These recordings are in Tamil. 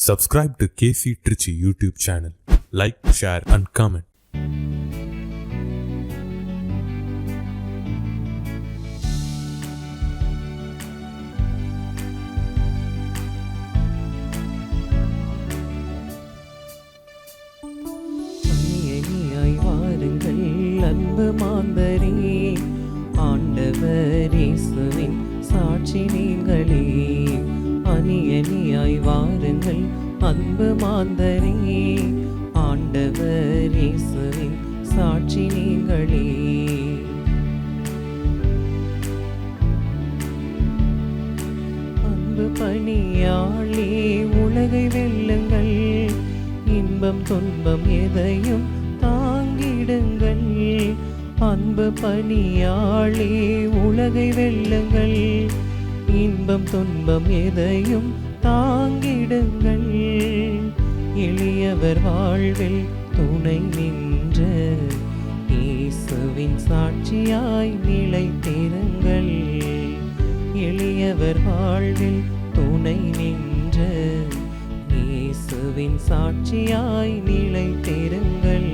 Subscribe to KC Trichy YouTube channel. Like, share and comment. அன்பு மாந்தரே, ஆண்டவர் இயேசுவின் சாட்சி நீங்களே. அணியணியாய் வாருங்கள் அன்பு மாந்தரே, ஆண்டவர் இயேசுவின் சாட்சி நீங்களே. அன்பு பணியாளே, உலகை வெல்லுங்கள், இன்பம் துன்பம் எதையும் தாங்கிடுங்கள். அன்பு பணியாளே, உலகை வெல்லுங்கள், இன்பம் துன்பம் எதையும் தாங்கிடுங்கள். எளியவர் வாழ்வில் துணை நின்ற இயேசுவின் சாட்சியாய் நிலைத்திருங்கள். எளியவர் வாழ்வில் துணை நின்ற இயேசுவின் சாட்சியாய் நிலைத்திருங்கள்.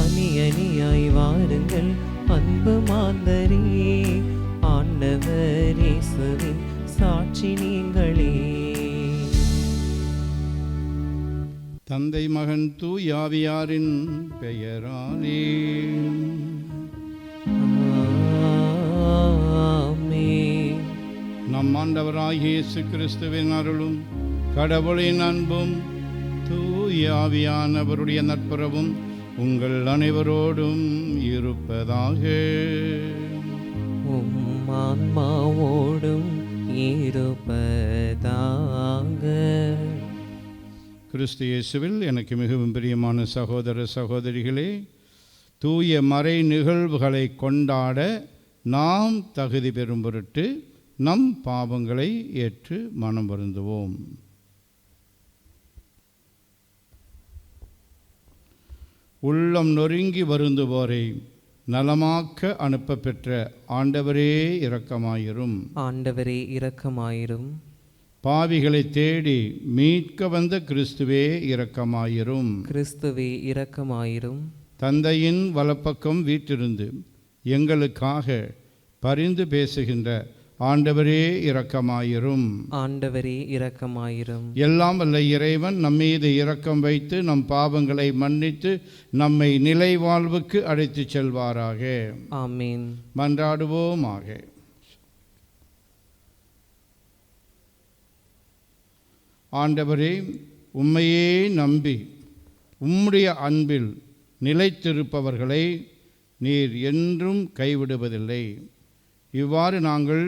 அணி அணியாய் வாருங்கள் அன்பு மாந்தரே, ஆண்டவர் இயேசுவின் சாட்சி நீங்களே. தந்தை மகன் தூய ஆவியாரின் பெயராலே ஆமென். நம் ஆண்டவராகிய இயேசு கிறிஸ்துவின் அருளும் கடவுளின் அன்பும் தூய ஆவியானவருடைய நட்புறவும் உங்கள் அனைவரோடும் இருப்பதாக. உம் ஆன்மாவோடும் இருப்பதாக. கிறிஸ்து இயேசுவில் எனக்கு மிகவும் பிரியமான சகோதர சகோதரிகளே, தூய மறை நிகழ்வுகளை கொண்டாட நாம் தகுதி பெறும் பொருட்டு நம் பாவங்களை ஏற்று மனம் வருந்துவோம். உள்ளம் நொறுங்கி வருந்துவோரை நலமாக்க அனுப்ப பெற்ற ஆண்டவரே இரக்கமாயிரும். ஆண்டவரே இரக்கமாயிரும். பாவிகளை தேடி மீட்க வந்த கிறிஸ்துவே இரக்கமாயிரும். கிறிஸ்துவே இரக்கமாயிரும். தந்தையின் வலப்பக்கம் வீற்றிருந்து எங்களுக்காக பரிந்து பேசுகின்ற ஆண்டவரே இரக்கமாயிரும். ஆண்டவரே இரக்கமாயிரும். எல்லாம் வல்ல இறைவன் நம்மீது இரக்கம் வைத்து நம் பாவங்களை மன்னித்து நம்மை நிலை வாழ்வுக்கு அழைத்து செல்வாராக. ஆமீன். மன்றாடுவோமாக. ஆண்டவரே, உம்மையே நம்பி உம்முடைய அன்பில் நிலைத்திருப்பவர்களை நீர் என்றும் கைவிடுவதில்லை. இவ்வாறு நாங்கள்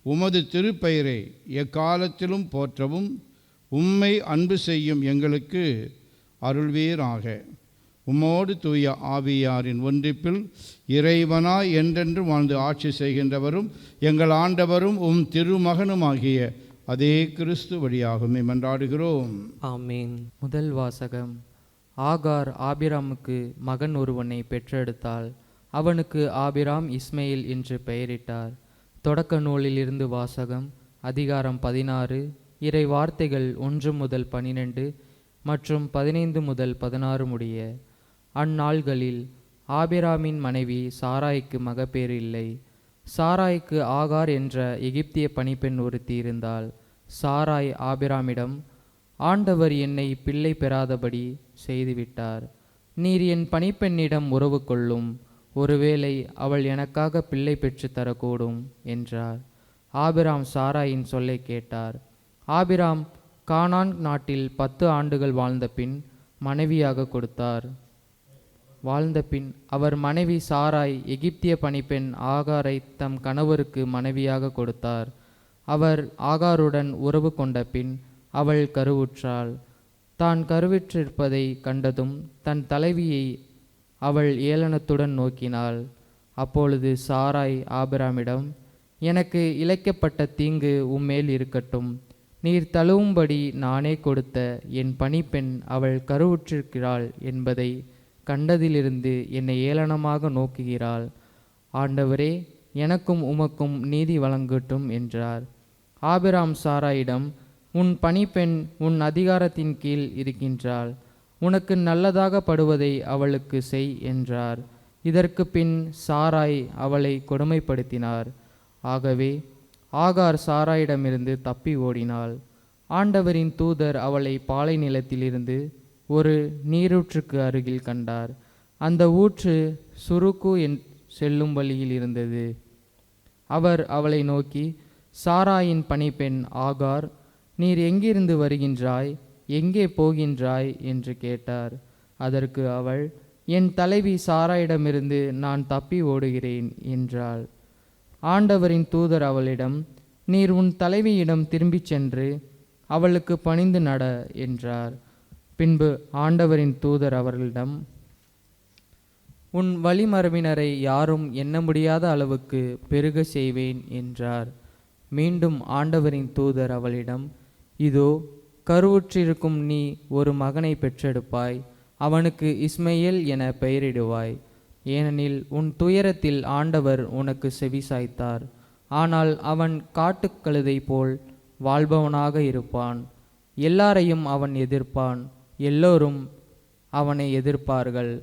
உமது திருப்பெயரை எக்காலத்திலும் போற்றவும் உம்மை அன்பு செய்யும் எங்களுக்கு அருள்வீராக. உம்மோடு தூய ஆவியாரின் ஒன்றிப்பில் இறைவனாய் என்றென்று வாழ்ந்து ஆட்சி செய்கின்றவரும் எங்கள் ஆண்டவரும் உம் திருமகனுமாகிய அதே கிறிஸ்து வழியாகுமே மன்றாடுகிறோம். ஆமீன். முதல் வாசகம். ஆகார் ஆபிராமுக்கு மகன் ஒருவனை பெற்றெடுத்தாள். அவனுக்கு ஆபிராம் இஸ்மையில் என்று பெயரிட்டார். தொடக்க நூலிலிருந்து வாசகம். அதிகாரம் 16, இறை வார்த்தைகள் 1 முதல் 12 மற்றும் 15 முதல் 16 முடிய. அந்நாள்களில் ஆபிராமின் மனைவி சாராய்க்கு மகப்பேறு இல்லை. சாராய்க்கு ஆகார் என்ற எகிப்திய பணிப்பெண் ஒருத்தி இருந்தாள். சாராய் ஆபிராமிடம், ஆண்டவர் என்னை பிள்ளை பெறாதபடி செய்துவிட்டார். நீர் என் பணிப்பெண்ணிடம் உறவு கொள்ளும், ஒருவேளை அவள் எனக்காக பிள்ளை பெற்று தரக்கூடும் என்றார். ஆபிராம் சாராயின் சொல்லை கேட்டார். ஆபிராம் கானான் நாட்டில் 10 ஆண்டுகள் வாழ்ந்த பின் மனைவியாக கொடுத்தார். அவர் மனைவி சாராய் எகிப்திய பணிப்பெண் ஆகாரை தம் கணவருக்கு மனைவியாக கொடுத்தார். அவர் ஆகாருடன் உறவு கொண்ட பின் அவள் கருவுற்றாள். தான் கருவுற்றிருப்பதை கண்டதும் தன் தலைவியை அவள் ஏளனத்துடன் நோக்கினாள். அப்பொழுது சாராய் ஆபிராமிடம், எனக்கு இழைக்கப்பட்ட தீங்கு உம்மேல் இருக்கட்டும். நீர் தழுவும்படி நானே கொடுத்த என் பணிப்பெண் அவள் கருவுற்றிருக்கிறாள் என்பதை கண்டதிலிருந்து என்னை ஏளனமாக நோக்குகிறாள். ஆண்டவரே, எனக்கும் உமக்கும் நீதி வழங்கட்டும் என்றார். ஆபிராம் சாராயிடம், உன் பணிப்பெண் உன் அதிகாரத்தின் கீழ் இருக்கின்றாள். உனக்கு நல்லதாக படுவதை அவளுக்கு செய் என்றார். இதற்கு பின் சாராய் அவளை கொடுமைப்படுத்தினார். ஆகவே ஆகார் சாராயிடமிருந்து தப்பி ஓடினாள். ஆண்டவரின் தூதர் அவளை பாலை நிலத்திலிருந்து ஒரு நீரூற்றுக்கு அருகில் கண்டார். அந்த ஊற்று சுருக்கு செல்லும் வழியில் இருந்தது. அவர் அவளை நோக்கி, சாராயின் பணிப்பெண் ஆகார், நீர் எங்கிருந்து வருகின்றாய், எங்கே போகின்றாய் என்று கேட்டார். அதற்கு அவள், என் தலைவி சாராயிடமிருந்து நான் தப்பி ஓடுகிறேன் என்றாள். ஆண்டவரின் தூதர் அவளிடம், நீர் உன் தலைவியிடம் திரும்பிச் சென்று அவளுக்கு பணிந்து நட என்றார். பின்பு ஆண்டவரின் தூதர் அவர்களிடம், உன் வழிமரபினரை யாரும் எண்ண முடியாத அளவுக்கு பெருக செய்வேன் என்றார். மீண்டும் ஆண்டவரின் தூதர் அவளிடம், இதோ கருவுற்றிருக்கும் நீ ஒரு மகனை பெற்றெடுப்பாய், அவனுக்கு இஸ்மையேல் என பெயரிடுவாய். ஏனெனில் உன் துயரத்தில் ஆண்டவர் உனக்கு செவிசாய்த்தார். ஆனால் அவன் காட்டுக்கழுதை போல் வாழ்பவனாக இருப்பான். எல்லாரையும் அவன் எதிர்ப்பான், எல்லோரும் அவனை எதிர்ப்பார்கள்.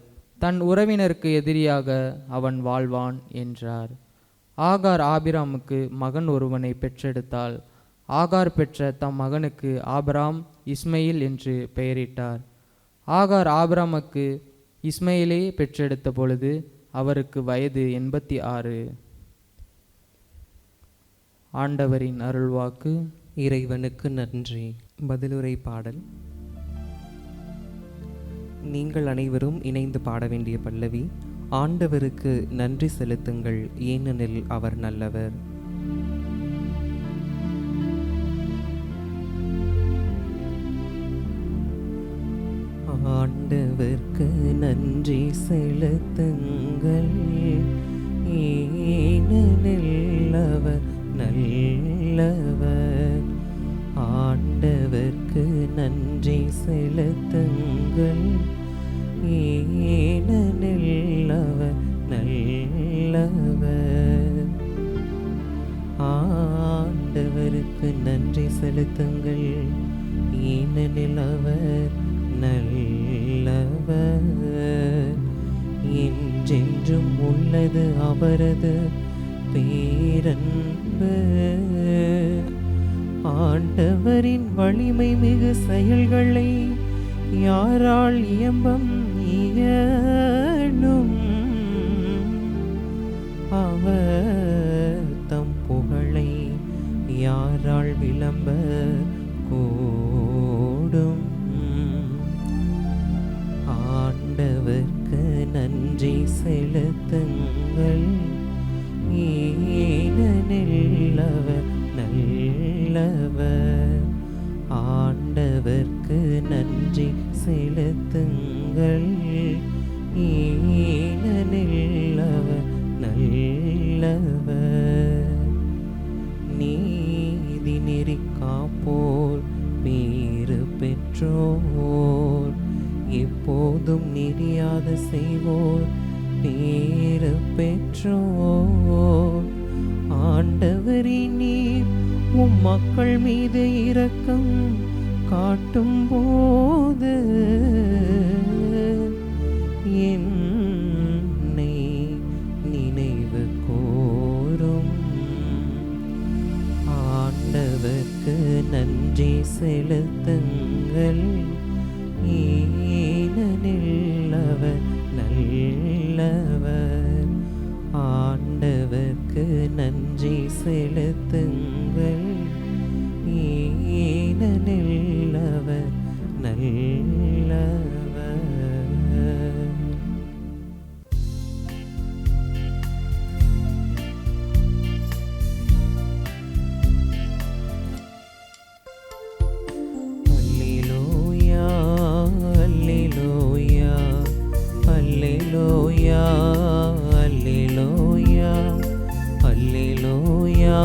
தன் உறவினருக்கு எதிரியாக அவன் வாழ்வான் என்றார். ஆகார் ஆபிராமுக்கு மகன் ஒருவனை பெற்றெடுத்தாள். ஆகார் பெற்ற தம் மகனுக்கு ஆபிராம் இஸ்மையில் என்று பெயரிட்டார். ஆகார் ஆபிராமுக்கு இஸ்மையிலே பெற்றெடுத்த பொழுது அவருக்கு வயது 86. ஆண்டவரின் அருள்வாக்கு. இறைவனுக்கு நன்றி. பதிலுரை பாடல். நீங்கள் அனைவரும் இணைந்து பாட வேண்டிய பல்லவி, ஆண்டவருக்கு நன்றி செலுத்துங்கள், ஏனெனில் அவர் நல்லவர். ஆண்டவர்க்கு நன்றி செலுத்துங்கள், ஏனெனில் அவர் நல்லவர். ஆண்டவர்க்கு நன்றி செலுத்துங்கள், ஏனெனில் அவர் நல்லவர். ஆண்டவருக்கு நன்றி செலுத்துங்கள், ஏனெனில் அவர் நல்லவர். என்றென்றும் உள்ளது அவரது பேரன்பு. ஆண்டவரின் வலிமை மிகு செயல்களை யாரால் இயம்பம் இயலும்? அவர் தம் புகழை யாரால் விளம்ப கூடும்? ஆண்டவர்க்கு நன்றி செலுத்துங்கள், ஏனெனில் அவர் நல்லவர். ஆண்டவர்க்கு நன்றி செலுத்துங்கள், ஏனெனில் அவர் நல்லவர். நீதி நெறி காப்போர் பேறு பெற்றோர், எப்போதும் நெறியாத செய்வோர் பேறு பெற்றோர். ஆண்டவரின் நீர் உம் மக்கள் மீது இரக்கம் காட்டும் போது என்னை நினைவு கூரும். ஆண்டவர்க்கு நன்றி செலுத்துங்கள், ஏனெனில் அவர் நல்லவர். ஆண்டவர்க்கு நன்றி செலுத்துங்கள், ஏனெனில் அவர் நல்லவர். அல்லேலூயா, அல்லேலூயா, அல்லேலூயா, அல்லேலூயா,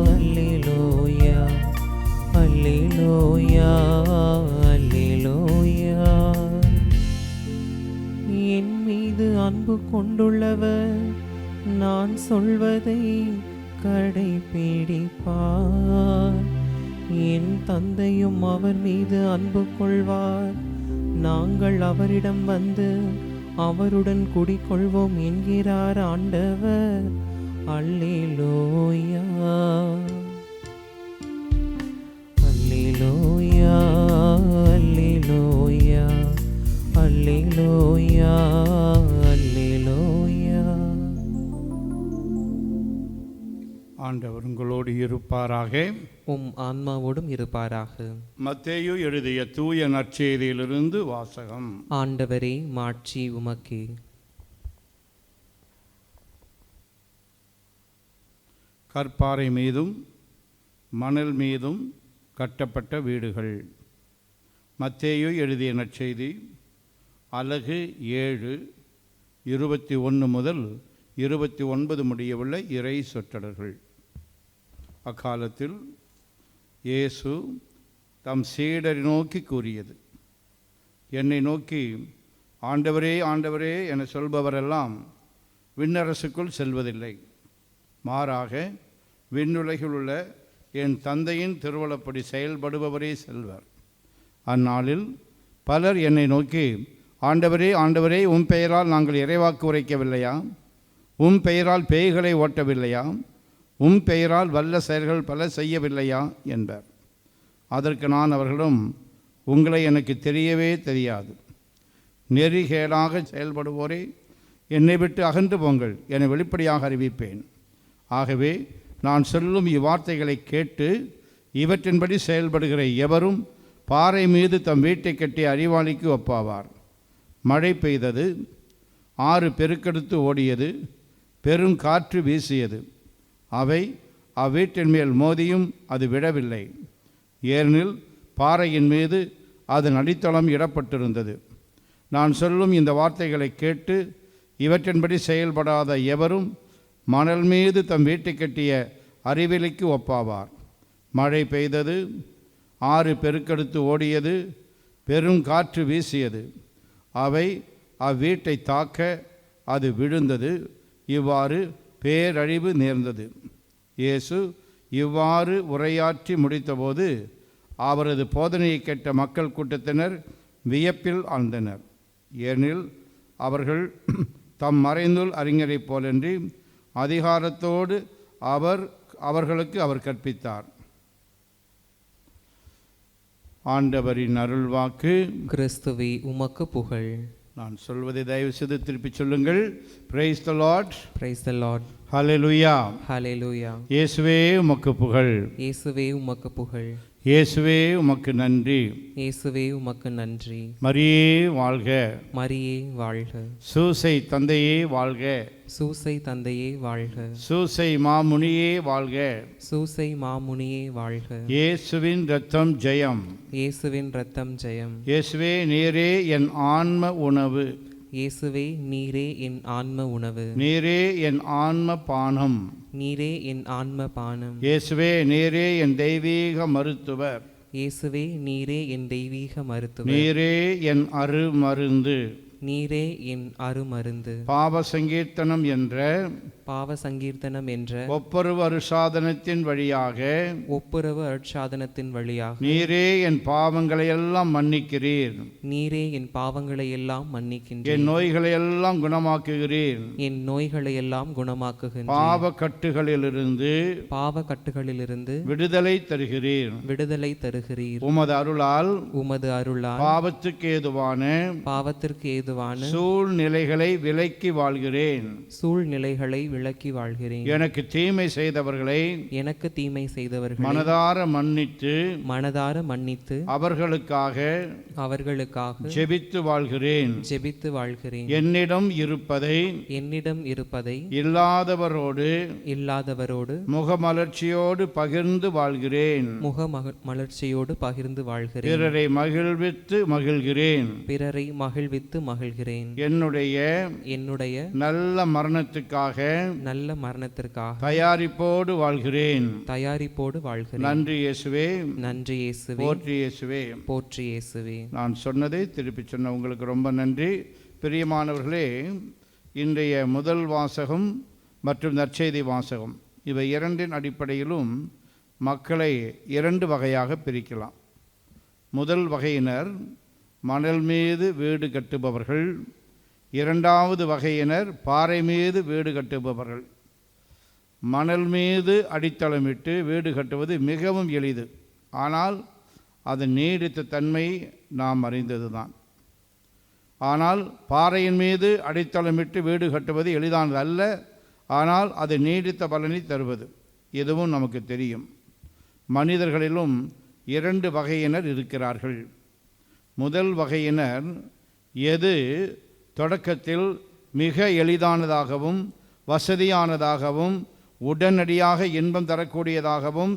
அல்லேலூயா, அல்லேலூயா, அல்லேலூயா. என் மீது அன்பு கொண்டுள்ளவர் நான் சொல்வதை கடைபிடிப்பார். என் தந்தையும் அவர் மீது அன்பு கொள்வார். நாங்கள் அவரிடம் வந்து அவருடன் குடிக்கொள்வோம் என்கிறார் ஆண்டவர். அல்லேலூயா, அல்லேலூயா, அல்லேலூயா, அல்லேலூயா, அல்லேலூயா. ஆண்டவர் உங்களோடு இருப்பாராக. உம் ஆன்மாவோடும் இருப்பாராக. மத்தேயு எழுதிய தூய நற்செய்தியிலிருந்து வாசகம். ஆண்டவரே, மாட்சி உமக்கே. கற்பாறை மீதும் மணல் மீதும் கட்டப்பட்ட வீடுகள். மத்தேயு எழுதிய நற்செய்தி அலகு 7 21 முதல் 29 முடியவுள்ள இறை சொற்றொடர்கள். அக்காலத்தில் இயேசு தம் சீடரை நோக்கி கூறியது: என்னை நோக்கி ஆண்டவரே ஆண்டவரே என சொல்பவரெல்லாம் விண்ணரசுக்குள் செல்வதில்லை, மாறாக விண்ணுலகில் உள்ள என் தந்தையின் திருவுளப்படி செயல்படுபவரே செல்வர். அந்நாளில் பலர் என்னை நோக்கி ஆண்டவரே ஆண்டவரே, உம் பெயரால் நாங்கள் இறைவாக்கு உரைக்கவில்லையா? உம் பெயரால் பேய்களை ஓட்டவில்லையா? உம் பெயரால் வல்ல செயல்கள் பல செய்யவில்லையா என்பர். அதற்கு நான் அவர்களிடம், உங்களை எனக்கு தெரியவே தெரியாது. நெறிகேடாக செயல்படுவோரே, என்னை விட்டு அகன்று போங்கள் என வெளிப்படையாக அறிவிப்பேன். ஆகவே நான் சொல்லும் இவ்வார்த்தைகளை கேட்டு இவற்றின்படி செயல்படுகிற எவரும் பாறை மீது தம் வீட்டை கட்டிய அறிவாளிக்கு ஒப்பாவார். மழை பெய்தது, ஆறு பெருக்கெடுத்து ஓடியது, பெரும் காற்று வீசியது. அவை அவ்வீட்டின் மேல் மோதியும் அது விடவில்லை, ஏனெனில் பாறையின் மீது அதன் அடித்தளம் இடப்பட்டிருந்தது. நான் சொல்லும் இந்த வார்த்தைகளை கேட்டு இவற்றின்படி செயல்படாத எவரும் மணல் மீது தம் வீட்டை கட்டிய அறிவிலிக்கு ஒப்பாவார். மழை பெய்தது, ஆறு பெருக்கெடுத்து ஓடியது, பெரும் காற்று வீசியது. அவை அவ்வீட்டை தாக்க அது விழுந்தது. இவ்வாறு பேரழிவு நேர்ந்தது. இயேசு இவ்வாறு உரையாற்றி முடித்தபோது அவரது போதனையை கேட்ட மக்கள் கூட்டத்தினர் வியப்பில் ஆழ்ந்தனர். ஏனெனில் அவர்கள் தம் மறைநூல் அறிஞரைப் போலன்றி அதிகாரத்தோடு அவர்களுக்கு அவர் கற்பித்தார். ஆண்டவரின் அருள்வாக்கு. கிறிஸ்துவே, உமக்கு புகழ். நான் சொல்வதை தயவு செய்து திருப்பி சொல்லுங்கள். Praise the Lord. Praise the Lord. Hallelujah. Hallelujah. இயேசுவே உமக்கு புகழ். இயேசுவே உமக்கு புகழ். இயேசுவே உமக்கு நன்றி. இயேசுவே உமக்கு நன்றி. மரியே வாழ்க. மரியே வாழ்க. சூசை தந்தையே வாழ்க. சூசை தந்தையே வாழ்க. சூசை மாமுனியே வாழ்க. சூசை மாமுனியே வாழ்க. இயேசுவின் இரத்தம் ஜெயம். இயேசுவின் இரத்தம் ஜெயம். இயேசுவே நீரே என் ஆன்ம உணவு. இயேசுவே நீரே என் ஆன்ம உணவு. நீரே என் ஆன்ம பானம். நீரே என் ஆன்ம பானம். இயேசுவே நீரே என் தெய்வீக மருத்துவர். இயேசுவே நீரே என் தெய்வீக மருத்துவர். நீரே என் அருமருந்து. நீரே என் அருமருந்து. பாவ சங்கீர்த்தனம் என்ற பாவ சங்கீர்த்தனம் என்ற ஒப்புரவு அருட்சாதனத்தின் வழியாக ஒப்புரவு அருட்சாதனத்தின் வழியாக நீரே என் பாவங்களை எல்லாம் மன்னிக்கிறீர். நீரே என் பாவங்களை எல்லாம் மன்னிக்கின்றீர். என் நோய்களை எல்லாம் குணமாக்குகிறீர். என் நோய்களை எல்லாம் குணமாக்குகின்றீர். பாவ கட்டுகளிலிருந்து பாவ கட்டுகளிலிருந்து விடுதலை தருகிறீர். விடுதலை தருகிறீர். உமது அருளால் உமது அருளால் பாவத்துக்கு ஏதுவான சூழ்நிலைகளை விலக்கி வாழ்கிறேன். சூழ்நிலைகளை விலக்கி வாழ்கிறேன். எனக்கு தீமை செய்தவர்களை மனதார மன்னித்து அவர்களுக்காக ஜெபித்து வாழ்கிறேன். என்னிடம் இருப்பதை இல்லாதவரோடு முகமலர்ச்சியோடு பகிர்ந்து வாழ்கிறேன். பிறரை மகிழ்வித்து மகிழ்கிறேன். என்னுடைய நல்ல மரணத்துக்காக தயாரிப்போடு வாழ்கிறேன். நன்றி இயேசுவே. போற்றி இயேசுவே. நான் சொன்னதை திருப்பி சொன்ன உங்களுக்கு ரொம்ப நன்றி. பிரியமானவர்களே, இன்றைய முதல் வாசகம் மற்றும் நற்செய்தி வாசகம் இவை இரண்டின் அடிப்படையிலும் மக்களை 2 வகையாக பிரிக்கலாம். முதல் வகையினர் மணல் மீது வீடு கட்டுபவர்கள், 2வது வகையினர் பாறை மீது வீடு கட்டுபவர்கள். மணல் மீது அடித்தளமிட்டு வீடு கட்டுவது மிகவும் எளிது. ஆனால் அது நீடித்த தன்மை நாம் அறிந்தது தான். ஆனால் பாறையின் மீது அடித்தளமிட்டு வீடு கட்டுவது எளிதானது அல்ல. ஆனால் அது நீடித்த பலனை தருவது இதுவும் நமக்கு தெரியும். மனிதர்களிலும் 2 வகையினர் இருக்கிறார்கள். முதல் வகையினர் எது தொடக்கத்தில் மிக எளிதானதாகவும் வசதியானதாகவும் உடனடியாக இன்பம் தரக்கூடியதாகவும்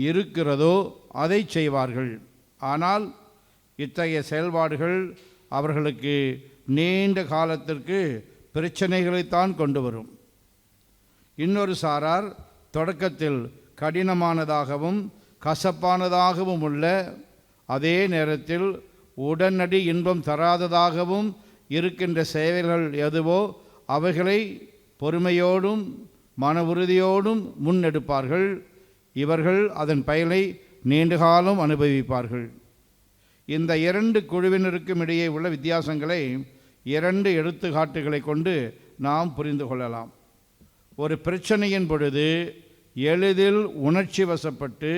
இருக்கிறதோ அதை செய்வார்கள். ஆனால் இத்தகைய செயல்பாடுகள் அவர்களுக்கு நீண்ட காலத்திற்கு பிரச்சனைகளைத்தான் கொண்டு வரும். இன்னொரு சாரார் தொடக்கத்தில் கடினமானதாகவும் கசப்பானதாகவும் உள்ள, அதே நேரத்தில் உடனடி இன்பம் தராததாகவும் இருக்கின்ற செயல்கள் எதுவோ அவைகளை பொறுமையோடும் மன உறுதியோடும் முன்னெடுப்பார்கள். இவர்கள் அதன் பயனை நீண்டகாலம் அனுபவிப்பார்கள். இந்த 2 குழுவினருக்கும் இடையே உள்ள வித்தியாசங்களை 2 எடுத்துக்காட்டுகளை கொண்டு நாம் புரிந்து கொள்ளலாம். ஒரு பிரச்சனையின் பொழுது எளிதில் உணர்ச்சி வசப்பட்டு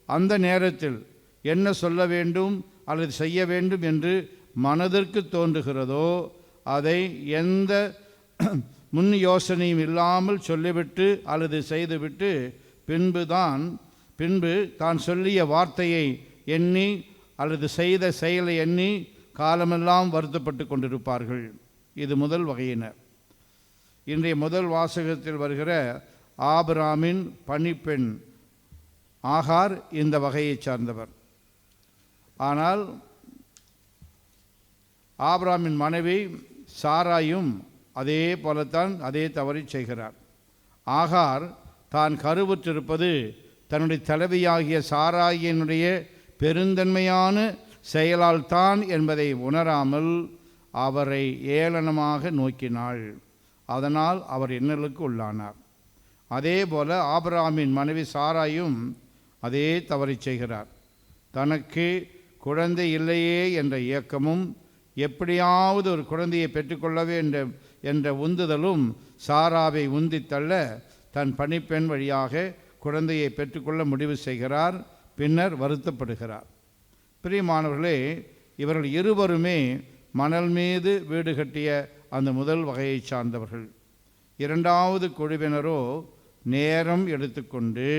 அந்த நேரத்தில் என்ன சொல்ல வேண்டும் அல்லது செய்ய வேண்டும் என்று மனதிற்கு தோன்றுகிறதோ அதை எந்த முன் யோசனையும் இல்லாமல் சொல்லிவிட்டு அல்லது செய்துவிட்டு பின்பு தான் சொல்லிய வார்த்தையை எண்ணி அல்லது செய்த செயலை எண்ணி காலமெல்லாம் வருத்தப்பட்டு கொண்டிருப்பார்கள். இது முதல் வகையினர். இன்றைய முதல் வாசகத்தில் வருகிற ஆபிரகாமின் பணிப்பெண் ஆகார் இந்த வகையை சார்ந்தவர். ஆனால் ஆபிரகாமின் மனைவி சாராயும் அதே போலத்தான் அதே தவறை செய்கிறார். ஆகார் தான் கருவுற்றிருப்பது தன்னுடைய தலைவியாகிய சாராயினுடைய பெருந்தன்மையான செயலால் தான் என்பதை உணராமல் அவரை ஏளனமாக நோக்கினாள். அதனால் அவர் இன்னலுக்கு உள்ளானார். அதே போல ஆபிரகாமின் மனைவி சாராயும் அதே தவறை செய்கிறார். தனக்கு குழந்தை இல்லையே என்ற இயக்கமும் எப்படியாவது ஒரு குழந்தையை பெற்றுக்கொள்ளவே என்ற உந்துதலும் சாராவை உந்தித்தள்ள தன் பணிப்பெண் வழியாக குழந்தையை பெற்றுக்கொள்ள முடிவு செய்கிறார். பின்னர் வருத்தப்படுகிறார். பிரியமானவர்களே, இவர்கள் இருவருமே மணல் மீது வீடு கட்டிய அந்த முதல் வகையை சார்ந்தவர்கள். 2வது குழுவினரோ நேரம் எடுத்துக்கொண்டு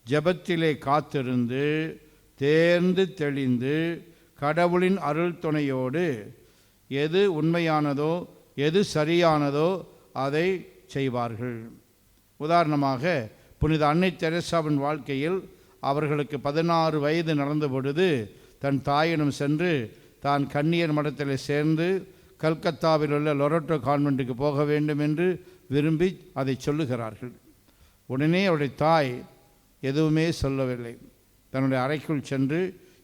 ஜெபத்திலே காத்திருந்து தேர்ந்து தெளிந்து கடவுளின் அருள் துணையோடு எது உண்மையானதோ எது சரியானதோ அதை செய்வார்கள். உதாரணமாக புனித அன்னை தெரேசாவின் வாழ்க்கையில் அவர்களுக்கு 16 வயது நடந்த பொழுது தன் தாயிடம் சென்று தான் கன்னியர் மடத்தில் சேர்ந்து கல்கத்தாவில் உள்ள லொரட்டோ கான்வென்ட்டுக்கு போக வேண்டும் என்று விரும்பி அதை சொல்லுகிறார்கள். உடனே அவருடைய தாய் எதுவுமே சொல்லவில்லை. தன்னுடைய அறைக்குள் சென்று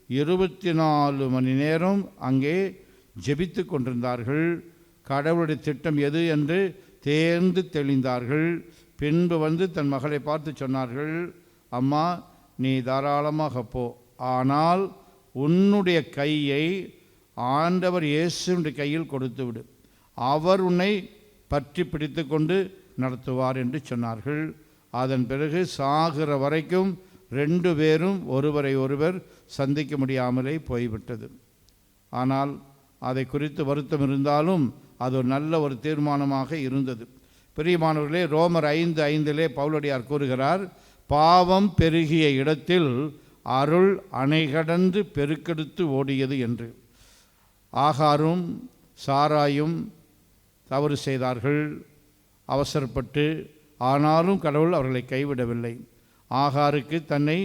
24 மணி நேரம் அங்கே ஜெபித்து கொண்டிருந்தார்கள். கடவுளுடைய திட்டம் எது என்று தேர்ந்து தெளிந்தார்கள். பின்பு வந்து தன் மகளை பார்த்து சொன்னார்கள், அம்மா, நீ தாராளமாக போ, ஆனால் உன்னுடைய கையை ஆண்டவர் இயேசுவின் கையில் கொடுத்து விடு, அவர் உன்னை பற்றி பிடித்து கொண்டு நடத்துவார் என்று சொன்னார்கள். அதன் பிறகு சாகிற வரைக்கும் 2 பேரும் ஒருவரை ஒருவர் சந்திக்க முடியாமலே போய்விட்டது. ஆனால் அதை குறித்து வருத்தம் இருந்தாலும் அது ஒரு நல்ல ஒரு தீர்மானமாக இருந்தது. பிரியமானவர்களே, ரோமர் 5:5 பவுலடியார் கூறுகிறார், பாவம் பெருகிய இடத்தில் அருள் அணை கடந்து பெருக்கெடுத்து ஓடியது என்று. ஆகாரும் சாராயும் தவறு செய்தார்கள் அவசரப்பட்டு. ஆனாலும் கடவுள் அவர்களை கைவிடவில்லை. ஆகாருக்கு தன்னை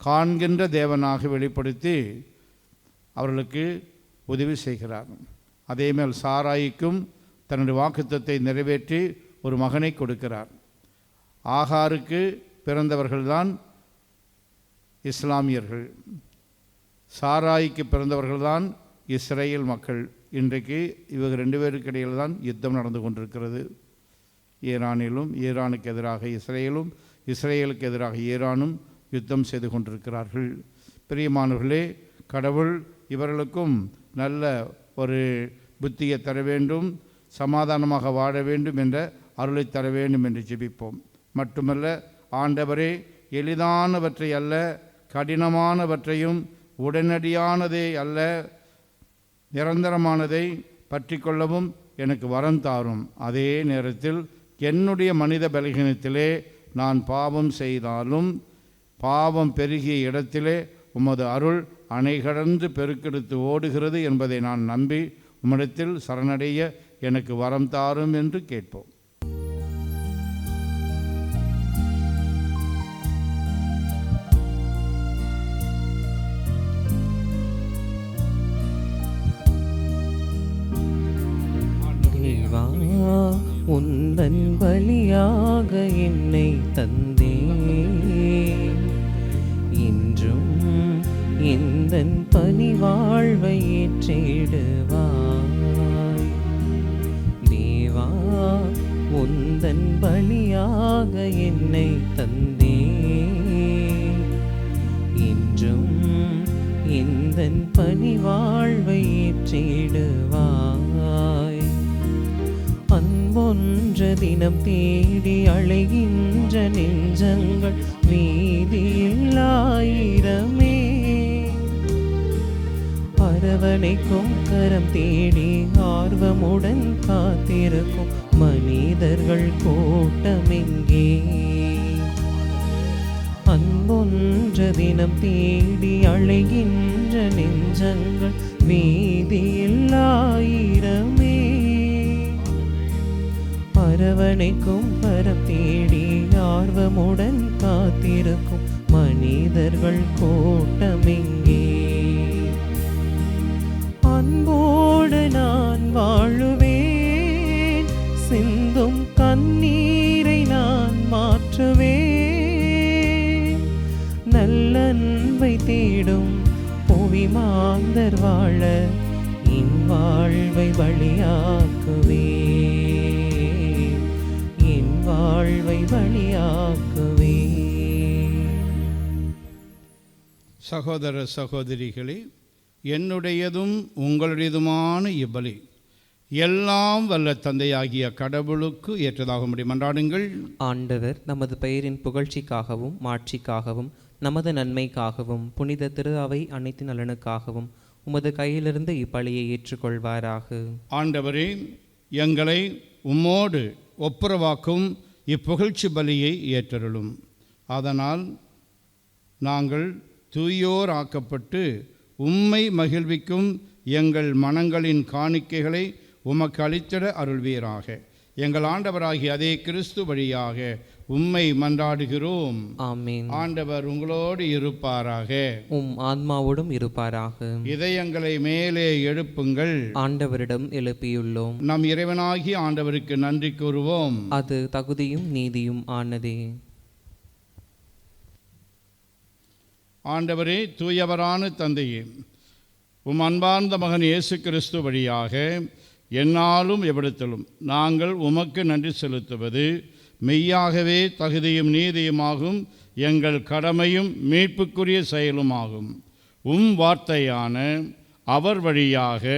காண்கின்ற தேவனாக வெளிப்படுத்தி அவர்களுக்கு உதவி செய்கிறார். அதேமேல் சாராய்க்கும் தன்னுடைய வாக்குத்தத்தை நிறைவேற்றி ஒரு மகனை கொடுக்கிறார். ஆகாருக்கு பிறந்தவர்கள்தான் இஸ்லாமியர்கள், சாராய்க்கு பிறந்தவர்கள்தான் இஸ்ரேல் மக்கள். இன்றைக்கு இவங்க 2 பேருக்கு இடையில் தான் யுத்தம் நடந்து கொண்டிருக்கிறது. ஈரானிலும் ஈரானுக்கு எதிராக இஸ்ரேலும், இஸ்ரேலுக்கு எதிராக ஈரானும் யுத்தம் செய்து கொண்டிருக்கிறார்கள். பிரியமானவர்களே, கடவுள் இவர்களுக்கும் நல்ல ஒரு புத்தியை தர வேண்டும், சமாதானமாக வாழ வேண்டும் என்ற அருளை தர வேண்டும் என்று ஜெபிப்போம். மட்டுமல்ல, ஆண்டவரே, எளிதானவற்றை அல்ல, கடினமானவற்றையும் உடனடியானதே அல்ல, நிரந்தரமானதை பற்றி கொள்ளவும் எனக்கு வரம் தாரும். அதே நேரத்தில் என்னுடைய மனித பலகீனத்திலே நான் பாவம் செய்தாலும் பாவம் பெருகிய இடத்திலே உமது அருள் அணை கடந்து பெருக்கெடுத்து ஓடுகிறது என்பதை நான் நம்பி உம்மிடத்தில் சரணடைய எனக்கு வரம் தாரும் என்று கேட்போம். உந்தன் பலியாக என்னை தந்தே, இன்றும் எந்தன் பணிவாழ்வை ஏற்றிடுவாய். தேவா, உந்தன் பலியாக என்னை தந்தே, இன்றும் எந்தன் பணிவாழ்வை ஏற்றிடுவாய். அன்பொன்ற தினம் தேடி அழைகின்ற நெஞ்சங்கள் வீதியில் ஆயிரமே, அரவணைக்கும் கரம் தேடி ஆர்வமுடன் காத்திருக்கும் மனிதர்கள் கூட்டமெங்கே. அன்பொன்ற தினம் தேடி அழைகின்ற நெஞ்சங்கள் வீதியில் ஆயிரமே, அரவணைக்கும் கரம் தேடி ஆர்வமுடன் காத்திருக்கும் மனிதர்கள் கூட்டமெங்கே. அன்போடு நான் வாழுவேன், சிந்தும் கண்ணீரை நான் மாற்றுவேன். நல்லன்பை தேடும் புவி மாந்தர் வாழ என் வாழ்வை பலியாக்குவேன், என் வாழ்வை பலியாக்குவேன். சகோதர சகோதரிகளே, என்னுடையதும் உங்களுடையதுமான இப்பலி எல்லாம் வல்ல தந்தையாகிய கடவுளுக்கு ஏற்றதாக முடியும். மன்றாடுங்கள். ஆண்டவர் நமது பெயரின் புகழ்ச்சிக்காகவும் மாட்சிக்காகவும் நமது நன்மைக்காகவும் புனித திரு அவை அனைத்து நலனுக்காகவும் உமது கையிலிருந்து இப்பலியை ஏற்றுக்கொள்வாராக. ஆண்டவரே, எங்களை உம்மோடு ஒப்புரவாக்கும் இப்புகழ்ச்சி பலியை ஏற்றருளும். அதனால் நாங்கள் தூயோர் ஆக்கப்பட்டு உம்மை மகிழ்விக்கும் எங்கள் மனங்களின் காணிக்கைகளை உமக்கு அளித்திட அருள்வீராக. எங்கள் ஆண்டவராகிய அதே கிறிஸ்து வழியாக உம்மை மன்றாடுகிறோம். ஆமென். ஆண்டவர் உங்களோடு இருப்பாராக, உம் ஆன்மாவோடும் இருப்பாராக. இதயங்களை மேலே எழுப்புங்கள், ஆண்டவரிடம் எழுப்பியுள்ளோம். நம் இறைவனாகிய ஆண்டவருக்கு நன்றி கூறுவோம். அது தகுதியும் நீதியும் ஆனதே. ஆண்டவரே, தூயவரான தந்தையே, உம் அன்பார்ந்த மகன் இயேசு கிறிஸ்து வழியாக எந்நாளும் எவ்விடத்திலும் நாங்கள் உமக்கு நன்றி செலுத்துவது மெய்யாகவே தகுதியும் நீதியுமாகும், எங்கள் கடமையும் மீட்புக்குரிய செயலுமாகும். உம் வார்த்தையான அவர் வழியாக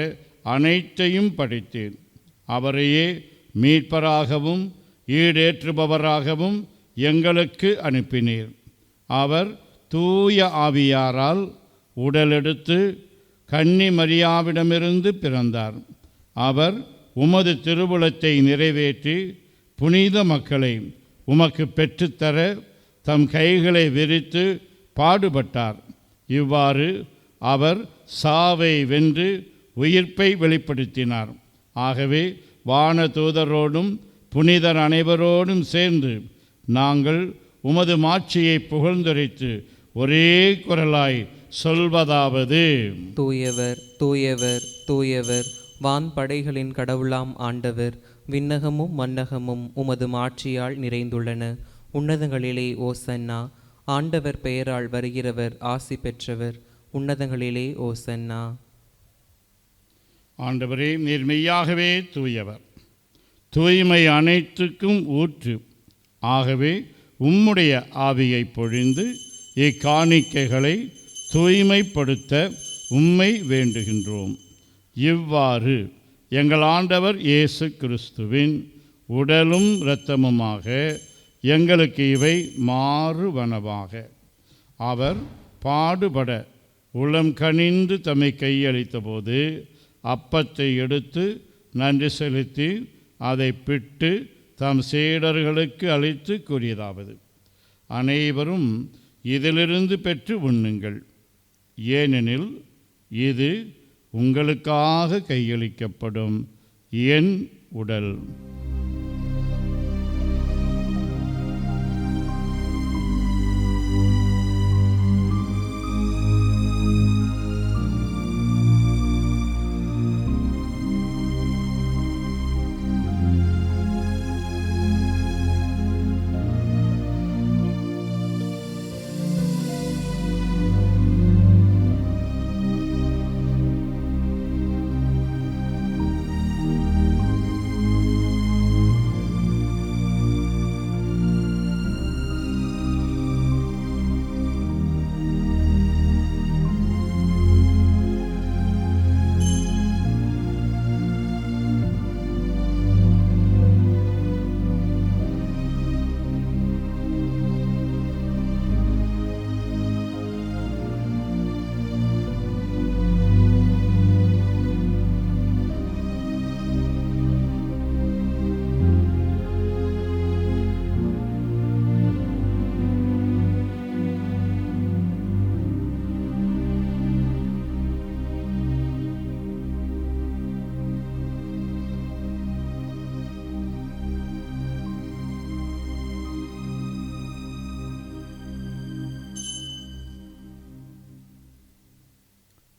அனைத்தையும் படித்தேன். அவரையே மீட்பராகவும் ஈடேற்றுபவராகவும் எங்களுக்கு அனுப்பினீர். அவர் தூய ஆவியாரால் உடலெடுத்து கன்னி மரியாவிடமிருந்து பிறந்தார். அவர் உமது திருவுளத்தை நிறைவேற்றி புனித மக்களை உமக்கு பெற்றுத்தர தம் கைகளை விரித்து பாடுபட்டார். இவ்வாறு அவர் சாவை வென்று உயிர்ப்பை வெளிப்படுத்தினார். ஆகவே வான தூதரோடும் புனிதர் அனைவரோடும் சேர்ந்து நாங்கள் உமது மாட்சியை புகழ்ந்துரைத்து ஒரே குரலாய் சொல்வதாவது: தூயவர், தூயவர், தூயவர், வான்படைகளின் கடவுளாம் ஆண்டவர். விண்ணகமும் மன்னகமும் உமது மாட்சியால் நிறைந்துள்ளன. உன்னதங்களிலே ஓசன்னா. ஆண்டவர் பெயரால் வருகிறவர் ஆசி பெற்றவர். உன்னதங்களிலே ஓசன்னா. ஆண்டவரே, நீர் மெய்யாகவே தூயவர், தூய்மை அனைத்துக்கும் ஊற்று. ஆகவே உம்முடைய ஆவியை பொழிந்து இக்காணிக்கைகளை தூய்மைப்படுத்த உம்மை வேண்டுகின்றோம். இவ்வாறு எங்கள் ஆண்டவர் இயேசு கிறிஸ்துவின் உடலும் இரத்தமுமாக எங்களுக்கு இவை மாறுவனவாக. அவர் பாடுபட உளம் கனிந்து தம்மை கையளித்த போது அப்பத்தை எடுத்து நன்றி செலுத்தி அதை பிட்டு தம் சீடர்களுக்கு அளித்து கூறியதாவது: அனைவரும் இதிலிருந்து பெற்று உண்ணுங்கள், ஏனெனில் இது உங்களுக்காக கையளிக்கப்படும் என் உடல்.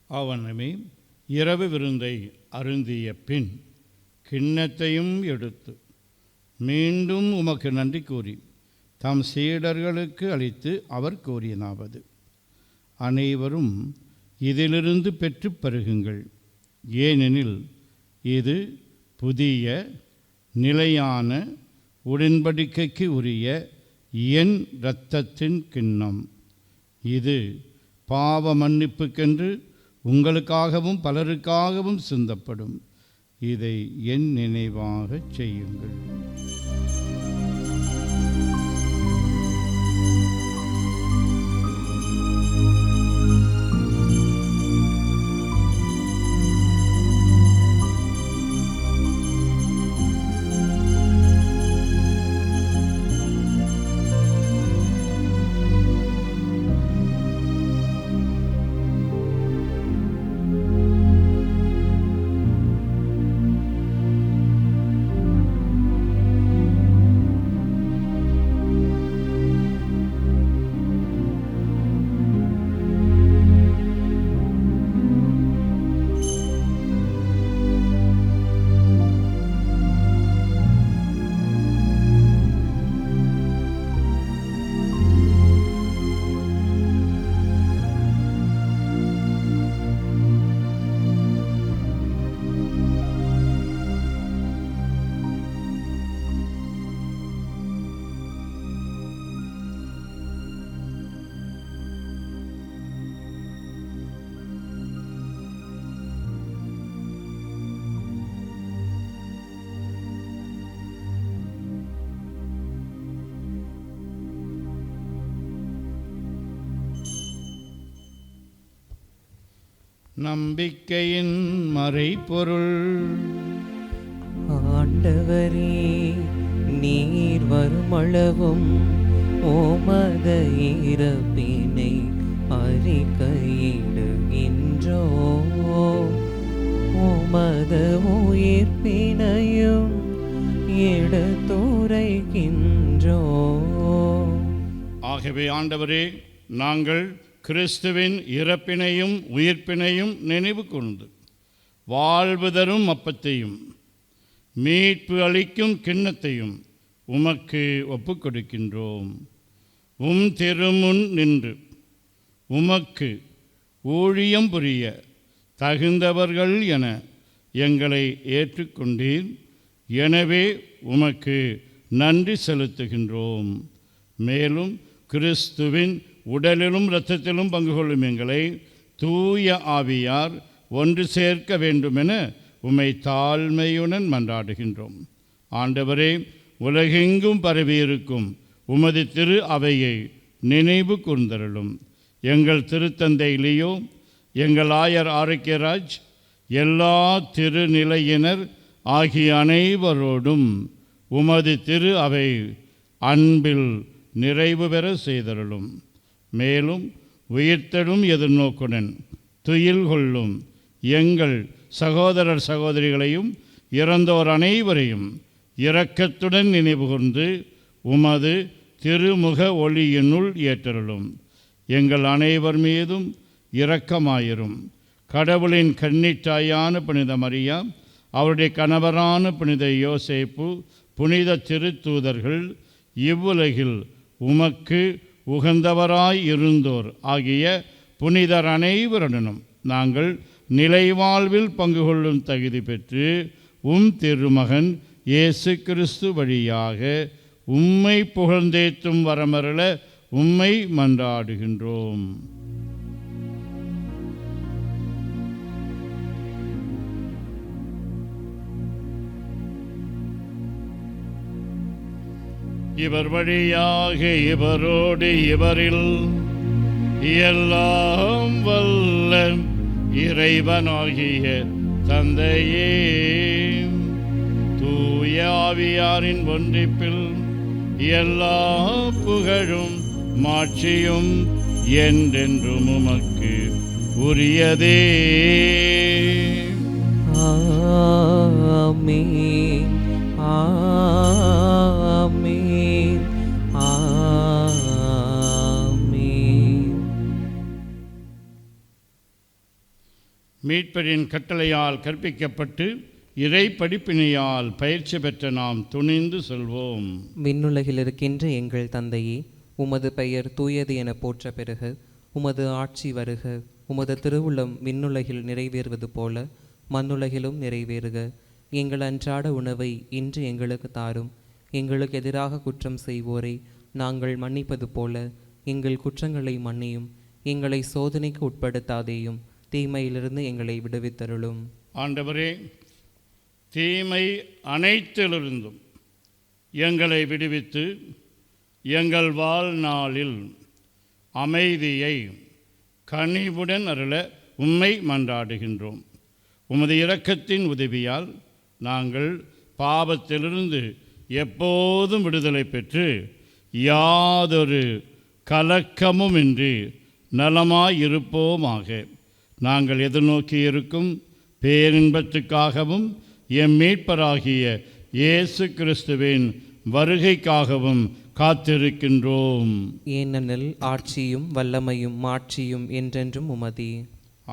அவனுமே இரவு விருந்தை அருந்திய பின் கிண்ணத்தையும் எடுத்து மீண்டும் உமக்கு நன்றி கூறி தம் சீடர்களுக்கு அளித்து அவர் கூறியதாவது: அனைவரும் இதிலிருந்து பெற்று பருகுங்கள், ஏனெனில் இது புதிய நிலையான உடன்படிக்கைக்கு உரிய என் இரத்தத்தின் கிண்ணம். இது பாவ மன்னிப்புக்கென்று உங்களுக்காகவும் பலருக்காகவும் சிந்தப்படும். இதை என் நினைவாக செய்யுங்கள். நம்பிக்கையின் மறைபொருள். ஆண்டவரே, நீர் வருமளவும் உமது இறப்பினை அறிக்கையிடுகின்றோ, உமது உயிர்ப்பினையும் எடுத்துரைக்கின்றோ. ஆகவே ஆண்டவரே, நாங்கள் கிறிஸ்துவின் இறப்பினையும் உயிர்ப்பினையும் நினைவு கொண்டு வாழ்வு தரும் அப்பத்தையும் மீட்பு அளிக்கும் கிண்ணத்தையும் உமக்கு ஒப்புக் கொடுக்கின்றோம். திருமுன் நின்று உமக்கு ஊழியம் புரிய தகுந்தவர்கள் என எங்களை ஏற்றுக்கொண்டீர். எனவே உமக்கு நன்றி செலுத்துகின்றோம். மேலும் கிறிஸ்துவின் உடலிலும் இரத்தத்திலும் பங்கு கொள்ளும் எங்களை தூய ஆவியார் ஒன்று சேர்க்க வேண்டுமென உம்மை தாழ்மையுடன் மன்றாடுகின்றோம். ஆண்டவரே, உலகெங்கும் பரவியிருக்கும் உமது திரு அவையை நினைவு கூர்ந்தருளும். எங்கள் திருத்தந்தை லியோ, எங்கள் ஆயர் ஆரோக்கியராஜ், எல்லா திருநிலையினர் ஆகிய அனைவரோடும் உமது திரு அவை அன்பில் நிறைவு பெற செய்தருளும். மேலும் உயிர்த்தெழும் எதிர்நோக்குடன் துயில் கொள்ளும் எங்கள் சகோதரர் சகோதரிகளையும் இறந்தோர் அனைவரையும் இரக்கத்துடன் நினைவுகூர்ந்து உமது திருமுக ஒளியினுள் ஏற்றருளும். எங்கள் அனைவர் மீதும் இரக்கமாயிரும். கடவுளின் கன்னித்தாயான புனித மரியா, அவருடைய கணவரான புனித யோசேப்பு, புனித திருத்தூதர்கள், இவ்வுலகில் உமக்கு உகந்தவராய் இருந்தோர் ஆகிய புனிதர் அனைவருடனும் நாங்கள் நிலைவாழ்வில் பங்கு கொள்ளும் தகுதி பெற்று திருமகன் இயேசு கிறிஸ்து வழியாக உம்மை புகழ்ந்தேத்தும் வரமருள உம்மை மன்றாடுகின்றோம். இவர் வழியாக இவரோடு இவரில் எல்லாம் வல்ல இறைவனாகிய தந்தையே, தூய ஆவியாரின் ஒன்றிப்பில் எல்லா புகழும் மாட்சியும் என்றென்றும் உமக்கு உரியதே. ஆமென், ஆமென், ஆமென். மீட்பரின் கட்டளையால் கற்பிக்கப்பட்டு இறை படிப்பினையால் பயிற்சி பெற்ற நாம் துணிந்து சொல்வோம். விண்ணுலகில் இருக்கின்ற எங்கள் தந்தையே, உமது பெயர் தூயது என போற்ற பெறுக. உமது ஆட்சி வருக. உமது திருவுளம் விண்ணுலகில் நிறைவேறுவது போல மண்ணுலகிலும் நிறைவேறுக. எங்கள் அன்றாட உணவை இன்று எங்களுக்கு தாரும். எங்களுக்கு எதிராக குற்றம் செய்வோரை நாங்கள் மன்னிப்பது போல எங்கள் குற்றங்களை மன்னியும். எங்களை சோதனைக்கு உட்படுத்தாதேயும், தீமையிலிருந்து எங்களை விடுவித்தருளும். ஆண்டவரே, தீமை அனைத்திலிருந்தும் எங்களை விடுவித்து எங்கள் வாழ்நாளில் அமைதியை கனிவுடன் அருள உம்மை மன்றாடுகின்றோம். உமது இரக்கத்தின் உதவியால் நாங்கள் பாவத்திலிருந்து எப்போதும் விடுதலை பெற்று யாதொரு கலக்கமுமின்றி நலமாயிருப்போமாக. நாங்கள் எதிர்நோக்கி இருக்கும் பேரின்பத்துக்காகவும் எம் மீட்பராகிய இயேசு கிறிஸ்துவின் வருகைக்காகவும் காத்திருக்கின்றோம். ஏனெனில் ஆட்சியும் வல்லமையும் மாட்சியும் என்றென்றும் உமதே.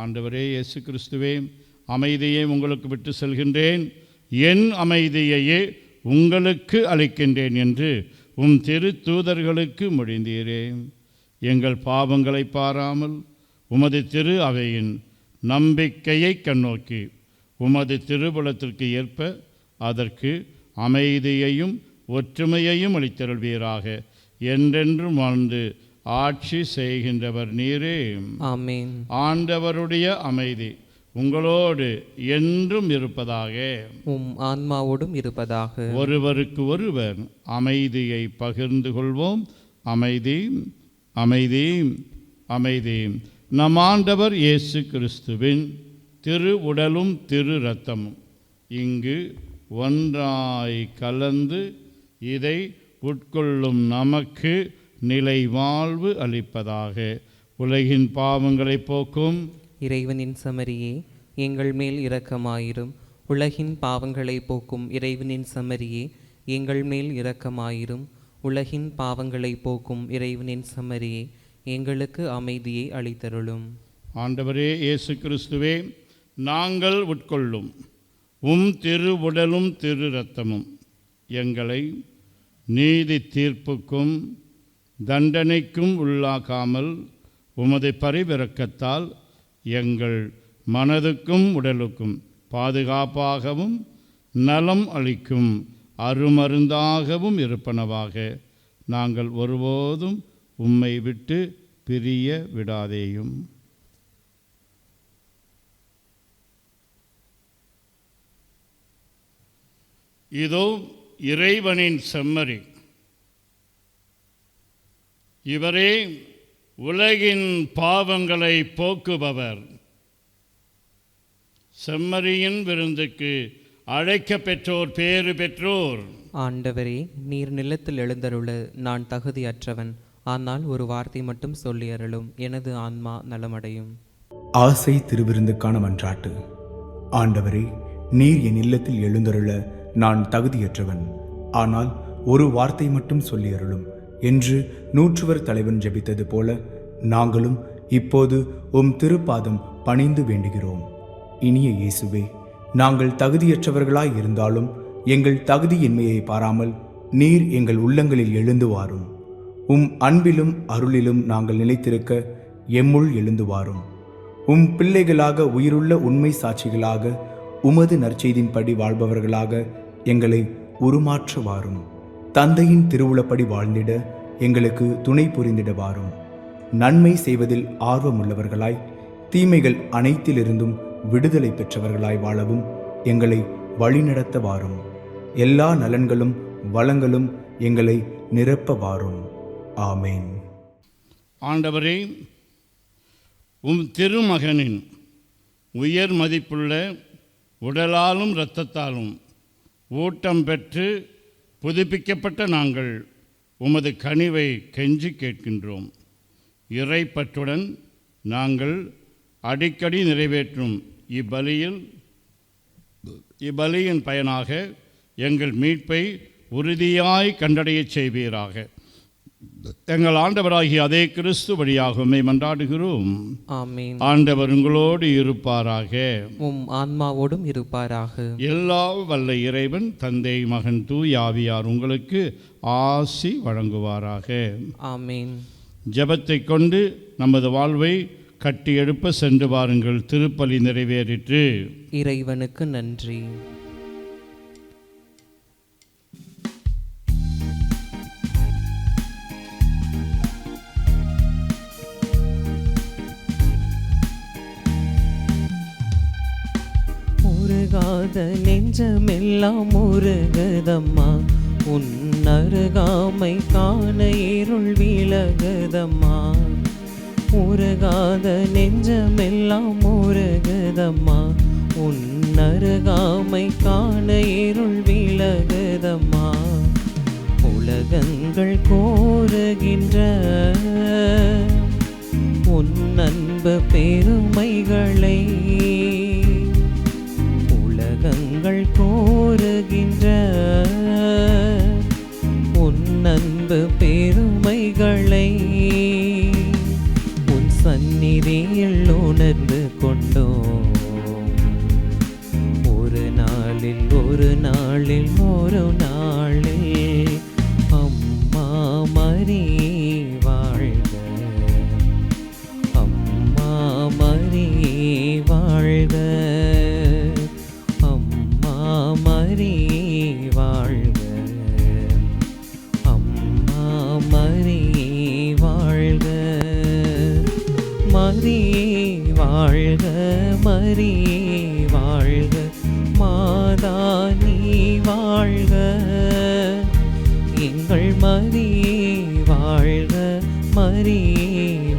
ஆண்டவரே இயேசு கிறிஸ்துவே, அமைதியை உங்களுக்கு விட்டு செல்கின்றேன், என் அமைதியையே உங்களுக்கு அளிக்கின்றேன் என்று உம் திரு தூதர்களுக்கு மொழிந்தீரே. எங்கள் பாவங்களை பாராமல் உமது திரு அவையின் நம்பிக்கையை கண்ணோக்கி உமது திருவுளத்திற்கு ஏற்ப அதற்கு அமைதியையும் ஒற்றுமையையும் அளித்தருள்வீராக. என்றென்றும் வாழ்ந்து ஆட்சி செய்கின்றவர் நீரே. ஆமென். ஆண்டவருடைய அமைதி உங்களோடு என்றும் இருப்பதாக. உம் ஆன்மாவோடும் இருப்பதாக. ஒருவருக்கு ஒருவர் அமைதியை பகிர்ந்து கொள்வோம். அமைதி, அமைதி, அமைதி. நம் ஆண்டவர் இயேசு கிறிஸ்துவின் திரு உடலும் திரு இரத்தமும் இங்கு ஒன்றாய் கலந்து இதை உட்கொள்ளும் நமக்கு நிலை வாழ்வு அளிப்பதாக. உலகின் பாவங்களை போக்கும் இறைவனின் சமரியே, எங்கள் மேல் இரக்கமாயிரும். உலகின் பாவங்களை போக்கும் இறைவனின் சமரியே, எங்கள் மேல் இரக்கமாயிரும். உலகின் பாவங்களை போக்கும் இறைவனின் சமரியே, எங்களுக்கு அமைதியை அளித்தருளும். ஆண்டவரே இயேசு கிறிஸ்துவே, நாங்கள் உட்கொள்ளும் உம் திரு உடலும் திரு இரத்தமும் எங்களை நீதி தீர்ப்புக்கும் தண்டனைக்கும் உள்ளாக்காமல் உமது பரிவிரக்கத்தால் எங்கள் மனதுக்கும் உடலுக்கும் பாதுகாப்பாகவும் நலம் அளிக்கும் அருமருந்தாகவும் இருப்பனவாக. நாங்கள் ஒருபோதும் உம்மை விட்டு பிரிய விடாதேயும். இதோ இறைவனின் செம்மறி, இவரே உலகின் பாவங்களை போக்குபவர். செம்மறியின் விருந்துக்கு அழைக்க பெற்றோர் பேறு பெற்றோர். ஆண்டவரே, நீர் நிலத்தில் எழுந்தருள நான் தகுதியற்றவன். ஆனால் ஒரு வார்த்தை மட்டும் சொல்லி அருளும், எனது ஆன்மா நலமடையும். ஆசை திருவிருந்துக்கான மன்றாட்டு. ஆண்டவரே, நீர் என் இல்லத்தில் எழுந்தருள நான் தகுதியற்றவன். ஆனால் ஒரு வார்த்தை மட்டும் சொல்லி அருளும் என்று நூற்றுவர் தலைவன் ஜெபித்தது போல நாங்களும் இப்போது உம் திருப்பாதம் பணிந்து வேண்டுகிறோம். இனிய இயேசுவே, நாங்கள் தகுதியற்றவர்களாய் இருந்தாலும் எங்கள் தகுதியின்மையை பாராமல் நீர் எங்கள் உள்ளங்களில் எழுந்து வாரும். உம் அன்பிலும் அருளிலும் நாங்கள் நிலைத்திருக்க எம்முள் எழுந்து வாரும். உம் பிள்ளைகளாக உயிருள்ள உண்மை சாட்சிகளாக உமது நற்செய்தின்படி வாழ்பவர்களாக எங்களை உருமாற்ற வாரும். தந்தையின் திருவுளப்படி வாழ்ந்திட எங்களுக்கு துணை புரிந்திட வாரும். நன்மை செய்வதில் ஆர்வமுள்ளவர்களாய் தீமைகள் அனைத்திலிருந்தும் விடுதலை பெற்றவர்களாய் வாழவும் எங்களை வழிநடத்த வாரும். எல்லா நலன்களும் வளங்களும் எங்களை நிரப்ப வாரும். ஆமேன். ஆண்டவரே, உம் திருமகனின் உயர் மதிப்புள்ள உடலாலும் இரத்தத்தாலும் ஊட்டம் பெற்று புதுப்பிக்கப்பட்ட நாங்கள் உமது கனிவை கெஞ்சி கேட்கின்றோம். இறைப்பற்றுடன் நாங்கள் அடிக்கடி நிறைவேற்றும் இப்பலியின் பயனாக எங்கள் மீட்பை உறுதியாய் கண்டடையச் செய்வீராக. எங்கள் ஆண்டவராகிய அதே கிறிஸ்து வழியாக உம்மை மன்றாடுகிறோம். ஆமென். ஆண்டவர் உங்களோடு இருப்பாராக, உம் ஆன்மாவோடும் இருப்பாராக. எல்லா வல்ல இறைவன் தந்தை மகன் தூய் ஆவியார் உங்களுக்கு ஆசி வழங்குவாராக. ஆமென். ஜெபத்தை கொண்டு நமது வாழ்வை கட்டி எழுப்ப சென்று வாருங்கள். திருப்பலி நிறைவேறிற்று. இறைவனுக்கு நன்றி. உருகாத நெஞ்சமெல்லாம் உருகுதம்மா, உன் அருகாமை காண இருள் விலகுதம்மா. உருகாத நெஞ்சமெல்லாம் உருகுதம்மா, உன் அருகாமை காண இருள் விலகுதம்மா. உலகங்கள் கோருகின்ற உன் அன்பு பெருமைகளை, உலகங்கள் கோருகின்ற உன் அன்பு பெருமைகளை உன் சந்நிதியில் உணர்ந்து கொண்டோம். ஒரு நாளில் அம்மா மரி வாழ்க, அம்மா மரி வாழ்க, அம்மா மரி வாழ்க, அம்மா மரி வாழ்க, மரி வாழ்க, மரி வாழ்க, மாதா நீ வாழ்க, எங்கள் மரி வாழ்க, மரி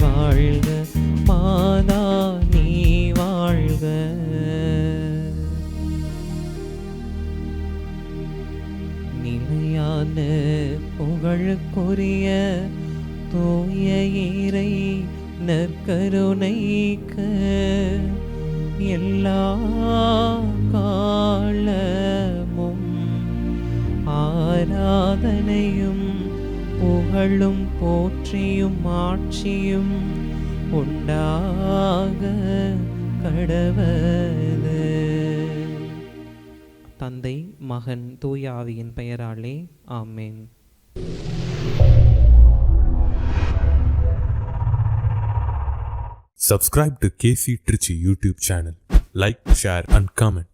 வாழ்க, மாதா நீ வாழ்க. நிலையான புகழுக்குரிய தூய இறை நற்கருணைக்கு எல்லா காலமும் ஆராதனையும் புகழும் போற்றியும் ஆட்சியும் உண்டாக கடவது. தந்தை மகன் தூய ஆவியின் பெயராலே ஆமென். Subscribe to KC Trichy YouTube channel. Like, share and comment.